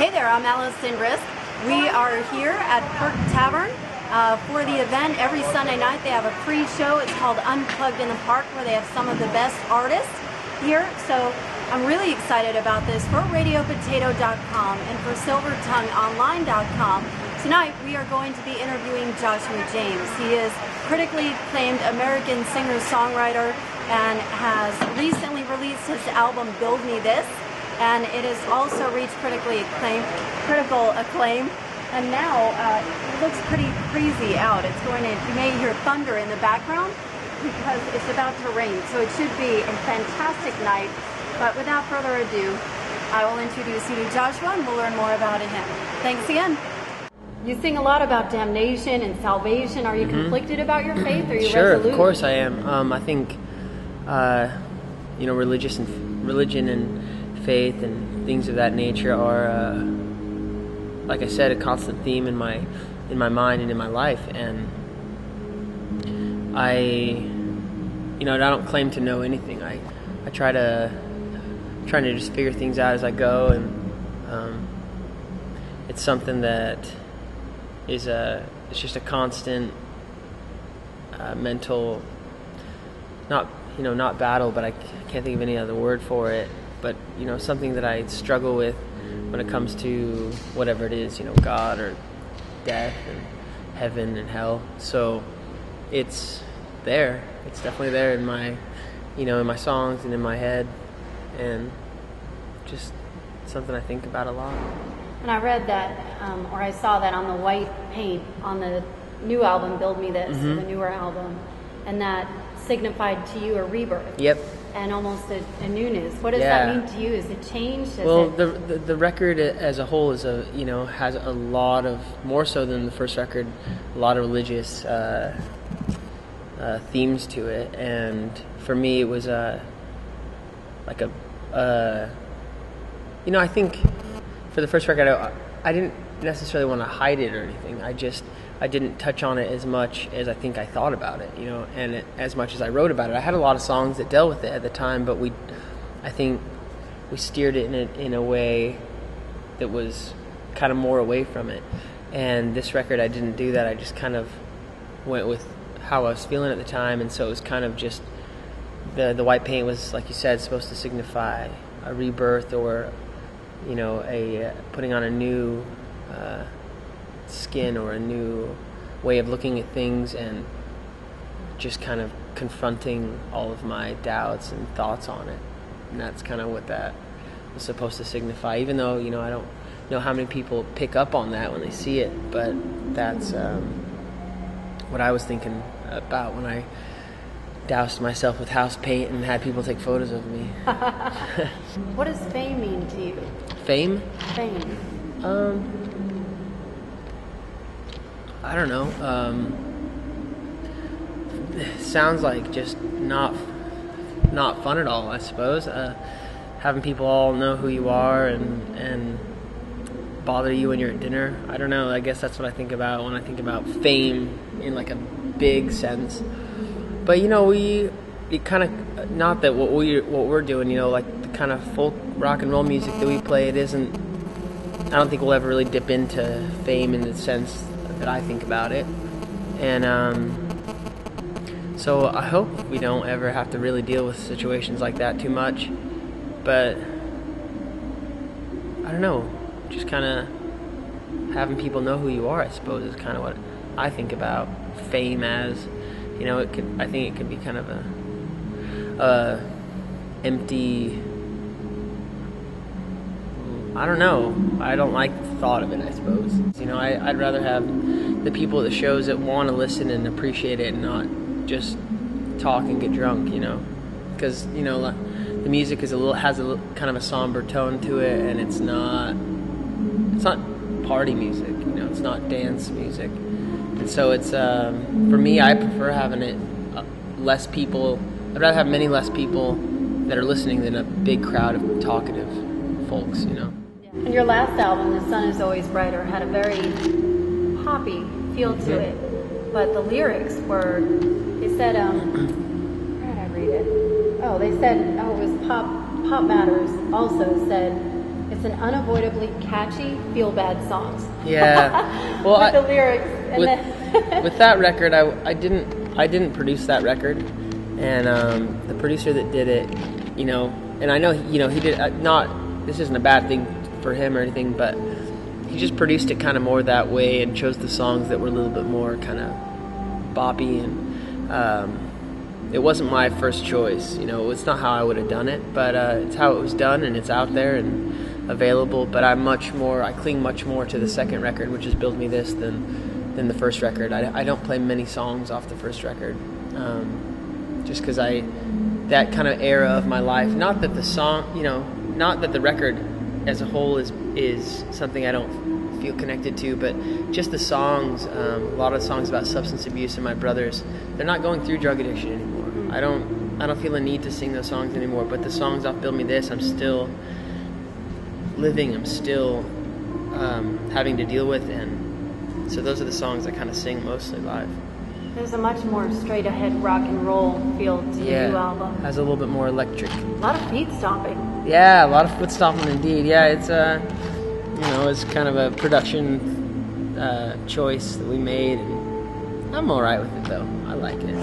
Hey there, I'm Allison Risk. We are here at Perk Tavern for the event. Every Sunday night they have a pre-show. It's called Unplugged in the Park, where they have some of the best artists here. So I'm really excited about this for RadioPotato.com and for SilverTongueOnline.com. Tonight we are going to be interviewing Joshua James. He is critically acclaimed American singer-songwriter and has recently released his album Build Me This, and it has also reached critical acclaim. And now it looks pretty breezy out. You may hear thunder in the background because it's about to rain, so it should be a fantastic night. But without further ado, I will introduce you to Joshua and we'll learn more about him. Thanks again. You sing a lot about damnation and salvation. Are you conflicted about your faith, or are you Sure, resolute? of course I am. I think, religion and faith and things of that nature are, like I said, a constant theme in my mind and in my life. And I don't claim to know anything. I trying to just figure things out as I go, and it's something that is it's just a constant mental, not battle, but I can't think of any other word for it, but something that I struggle with when it comes to whatever it is, God or death and heaven and hell. So it's definitely there in my in my songs and in my head, and just something I think about a lot. And I read that, or I saw that on the white paint on the new album, Build Me This, the newer album, and that signified to you a rebirth. Yep. And almost a newness. What does that mean to you? Is it changed? The record as a whole is has a lot of, more so than the first record, a lot of religious themes to it. And for me, it was I think for the first record, I didn't necessarily want to hide it or anything. I didn't touch on it as much as I think I thought about it, and as much as I wrote about it. I had a lot of songs that dealt with it at the time, but I think we steered it in a way that was kind of more away from it. And this record, I didn't do that. I just kind of went with how I was feeling at the time, and so it was kind of just the white paint was, like you said, supposed to signify a rebirth, or a putting on a new skin, or a new way of looking at things, and just kind of confronting all of my doubts and thoughts on it. And that's kind of what that was supposed to signify, even though I don't know how many people pick up on that when they see it, but that's what I was thinking about when I doused myself with house paint and had people take photos of me. What does fame mean to you? Fame? Fame. I don't know. Sounds like just not fun at all, I suppose. Having people all know who you are and bother you when you're at dinner. I don't know. I guess that's what I think about when I think about fame in like a big sense. But we kind of, not that what we're doing, like the kind of folk rock and roll music that we play, it isn't. I don't think we'll ever really dip into fame in the sense that I think about it. And so I hope we don't ever have to really deal with situations like that too much. But I don't know, just kind of having people know who you are, I suppose, is kind of what I think about fame as. I think it could be kind of a empty, I don't know. I don't like the thought of it, I suppose. I'd rather have the people at the shows that want to listen and appreciate it, and not just talk and get drunk, because the music has a kind of a somber tone to it, and it's not party music, it's not dance music. And so it's for me, I prefer having it less people. I'd rather have many less people that are listening than a big crowd of talkative folks, And your last album, The Sun Is Always Brighter, had a very poppy feel to it, but the lyrics were, they said, where did I read it? They said, it was Pop Matters also said, It's an unavoidably catchy, feel-bad songs. Yeah. Well, with the lyrics. And with that record, I didn't produce that record, and the producer that did it, you know, and I know he did not. This isn't a bad thing for him or anything, but he just produced it kind of more that way and chose the songs that were a little bit more kind of boppy, and it wasn't my first choice. You know, it's not how I would have done it, but it's how it was done, and it's out there and available. But I cling much more to the second record, which is Build Me This, than the first record. I don't play many songs off the first record, just because that kind of era of my life. Not that the song, you know, not that the record as a whole is something I don't feel connected to, but just the songs. A lot of songs about substance abuse and my brothers. They're not going through drug addiction anymore. I don't feel a need to sing those songs anymore. But the songs off Build Me This, I'm still living. I'm still having to deal with, and so those are the songs I kind of sing mostly live. There's a much more straight-ahead rock and roll feel to the new album. Has a little bit more electric. A lot of feet stomping. Yeah, a lot of foot stomping indeed. Yeah, it's it's kind of a production choice that we made, and I'm all right with it though. I like it.